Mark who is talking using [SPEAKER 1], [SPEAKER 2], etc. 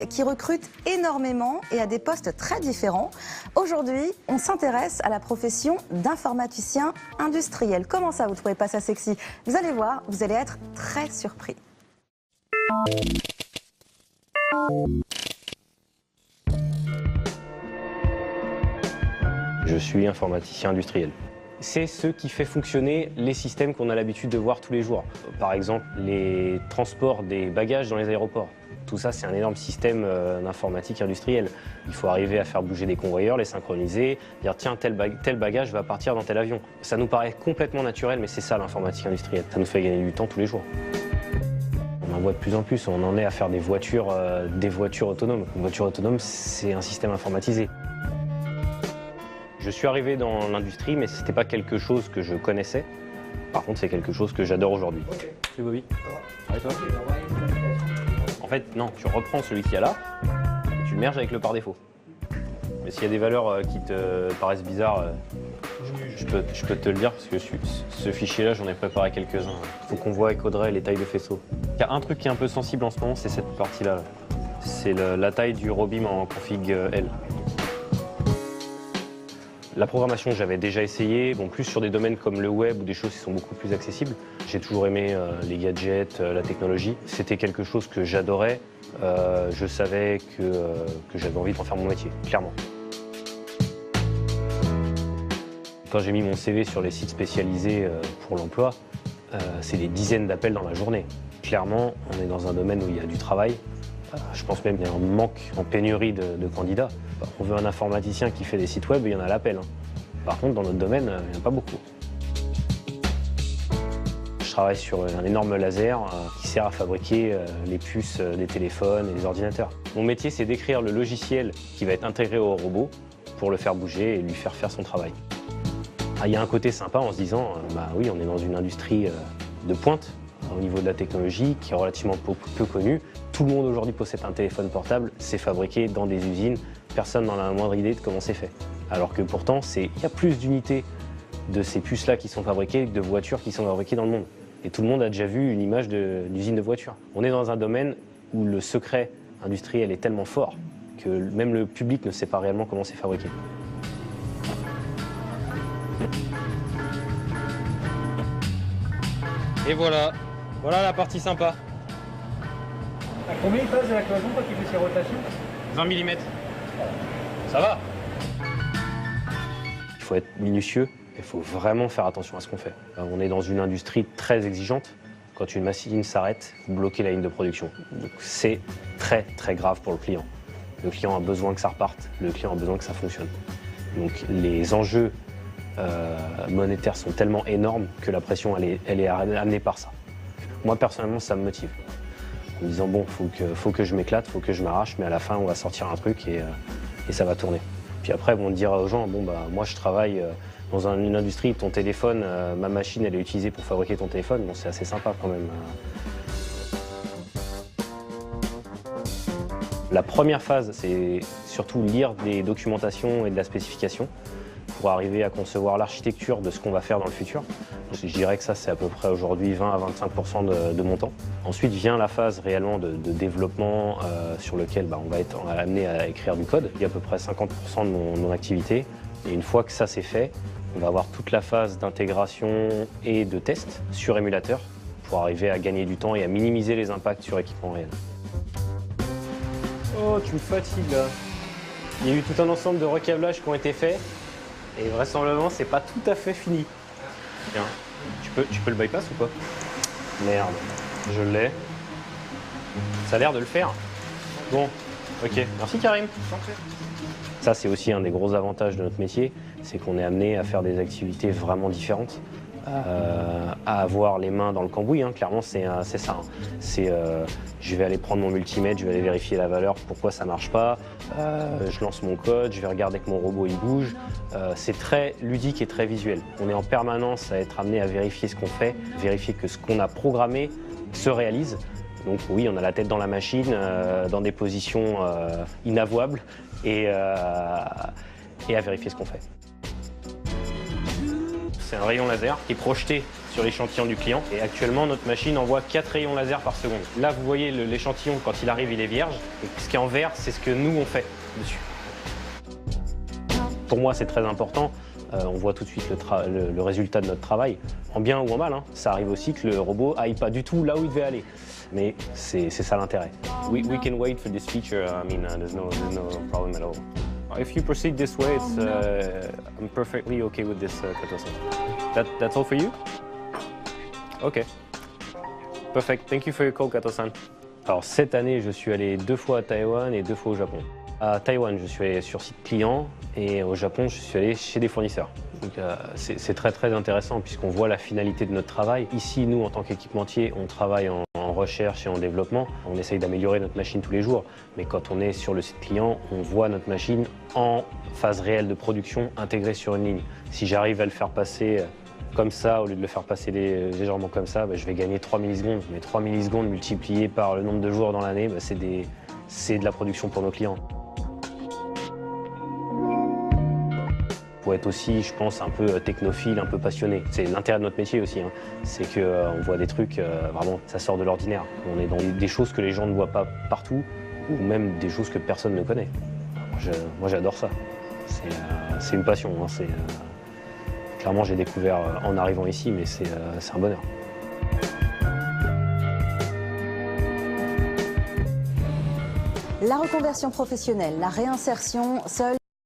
[SPEAKER 1] qui recrute énormément et à des postes très différents. Aujourd'hui, on s'intéresse à la profession d'informaticien industriel. Comment ça, vous ne trouvez pas ça sexy? Vous allez voir, vous allez être très surpris.
[SPEAKER 2] Je suis informaticien industriel. C'est ce qui fait fonctionner les systèmes qu'on a l'habitude de voir tous les jours. Par exemple, les transports des bagages dans les aéroports. Tout ça, c'est un énorme système d'informatique industrielle. Il faut arriver à faire bouger des convoyeurs, les synchroniser, dire tiens, tel bagage va partir dans tel avion. Ça nous paraît complètement naturel, mais c'est ça l'informatique industrielle. Ça nous fait gagner du temps tous les jours. On en voit de plus en plus, on en est à faire des voitures autonomes. Une voiture autonome, c'est un système informatisé. Je suis arrivé dans l'industrie, mais ce n'était pas quelque chose que je connaissais. Par contre, c'est quelque chose que j'adore aujourd'hui.
[SPEAKER 3] Ok.
[SPEAKER 2] C'est Bobby.
[SPEAKER 3] Ça va.
[SPEAKER 2] Et toi? En fait, non, tu reprends celui qu'il y a là, et tu le merges avec le par défaut. Mais s'il y a des valeurs qui te paraissent bizarres, je peux te le dire, parce que ce fichier-là, j'en ai préparé quelques-uns. Il faut qu'on voit avec Audrey les tailles de faisceau. Il y a un truc qui est un peu sensible en ce moment, c'est cette partie-là. C'est la taille du Robim en config L. La programmation, j'avais déjà essayé, bon, plus sur des domaines comme le web ou des choses qui sont beaucoup plus accessibles. J'ai toujours aimé les gadgets, la technologie. C'était quelque chose que j'adorais. Je savais que j'avais envie d'en faire mon métier, clairement. Quand j'ai mis mon CV sur les sites spécialisés pour l'emploi, c'est des dizaines d'appels dans la journée. Clairement, on est dans un domaine où il y a du travail. Je pense même qu'il y a un manque, en pénurie de candidats. On veut un informaticien qui fait des sites web, il y en a à l'appel. Par contre, dans notre domaine, il n'y en a pas beaucoup. Je travaille sur un énorme laser qui sert à fabriquer les puces des téléphones et des ordinateurs. Mon métier, c'est d'écrire le logiciel qui va être intégré au robot pour le faire bouger et lui faire faire son travail. Il y a un côté sympa en se disant, bah oui, on est dans une industrie de pointe au niveau de la technologie qui est relativement peu connue. Tout le monde aujourd'hui possède un téléphone portable, c'est fabriqué dans des usines, personne n'en a la moindre idée de comment c'est fait. Alors que pourtant, il y a plus d'unités de ces puces-là qui sont fabriquées que de voitures qui sont fabriquées dans le monde. Et tout le monde a déjà vu une image d'usine de voiture. On est dans un domaine où le secret industriel est tellement fort que même le public ne sait pas réellement comment c'est fabriqué.
[SPEAKER 4] Et voilà la partie sympa.
[SPEAKER 3] À combien il passe de la cloison quand il fait ses rotations?
[SPEAKER 4] 20 mm. Ça va.
[SPEAKER 2] Il faut être minutieux, il faut vraiment faire attention à ce qu'on fait. On est dans une industrie très exigeante. Quand une machine s'arrête, vous bloquez la ligne de production. Donc c'est très très grave pour le client. Le client a besoin que ça reparte, le client a besoin que ça fonctionne. Donc les enjeux monétaires sont tellement énormes que la pression elle est amenée par ça. Moi personnellement ça me motive. En me disant bon, faut que je m'éclate, faut que je m'arrache, mais à la fin on va sortir un truc et ça va tourner. Puis après on dira aux gens bon bah moi je travaille dans une industrie, ton téléphone, ma machine elle est utilisée pour fabriquer ton téléphone, bon c'est assez sympa quand même. La première phase c'est surtout lire des documentations et de la spécification pour arriver à concevoir l'architecture de ce qu'on va faire dans le futur. Je dirais que ça, c'est à peu près aujourd'hui 20 à 25% de mon temps. Ensuite vient la phase réellement de développement sur lequel on va être amené à écrire du code. Il y a à peu près 50% de mon activité. Et une fois que ça c'est fait, on va avoir toute la phase d'intégration et de test sur émulateur pour arriver à gagner du temps et à minimiser les impacts sur équipement réel. Oh, tu me fatigues là. Il y a eu tout un ensemble de recablages qui ont été faits. Et vraisemblablement, c'est pas tout à fait fini. Tiens, tu peux le bypass ou pas? Merde, je l'ai. Ça a l'air de le faire. Bon, ok. Merci Karim. Ça, c'est aussi un des gros avantages de notre métier, c'est qu'on est amené à faire des activités vraiment différentes. À avoir les mains dans le cambouis, clairement c'est ça. Je vais aller prendre mon multimètre, je vais aller vérifier la valeur, pourquoi ça marche pas, je lance mon code, je vais regarder que mon robot il bouge. C'est très ludique et très visuel. On est en permanence à être amené à vérifier ce qu'on fait, vérifier que ce qu'on a programmé se réalise. Donc oui, on a la tête dans la machine, dans des positions inavouables et à vérifier ce qu'on fait. c'est un rayon laser qui est projeté sur l'échantillon du client. Et actuellement, notre machine envoie 4 rayons laser par seconde. Là, vous voyez l'échantillon, quand il arrive, il est vierge. Et ce qui est en vert, c'est ce que nous, on fait dessus. Pour moi, c'est très important. On voit tout de suite le résultat de notre travail, en bien ou en mal. Hein. Ça arrive aussi que le robot aille pas du tout là où il devait aller. Mais c'est ça l'intérêt. We can wait for this feature. I mean, there's no problem at all. If you proceed this way, I'm perfectly okay with this, Kato-san. That's all for you? Okay. Perfect. Thank you for your call, Kato-san. Alors cette année, je suis allé 2 fois à Taïwan et 2 fois au Japon. À Taïwan, je suis allé sur site client et au Japon, je suis allé chez des fournisseurs. Donc c'est très intéressant puisqu'on voit la finalité de notre travail. Ici, nous, en tant qu'équipementier, on travaille en recherche et en développement. On essaye d'améliorer notre machine tous les jours. Mais quand on est sur le site client, on voit notre machine en phase réelle de production intégrée sur une ligne. Si j'arrive à le faire passer comme ça, au lieu de le faire passer légèrement comme ça, je vais gagner 3 millisecondes. Mais 3 millisecondes multipliées par le nombre de jours dans l'année, c'est de la production pour nos clients. Faut être aussi, je pense, un peu technophile, un peu passionné. C'est l'intérêt de notre métier aussi, hein. C'est qu'on voit des trucs, vraiment, ça sort de l'ordinaire. On est dans des choses que les gens ne voient pas partout, ou même des choses que personne ne connaît. Moi, j'adore ça. C'est une passion. Hein. Clairement, j'ai découvert en arrivant ici, mais c'est un bonheur.
[SPEAKER 1] La reconversion professionnelle, la réinsertion, seule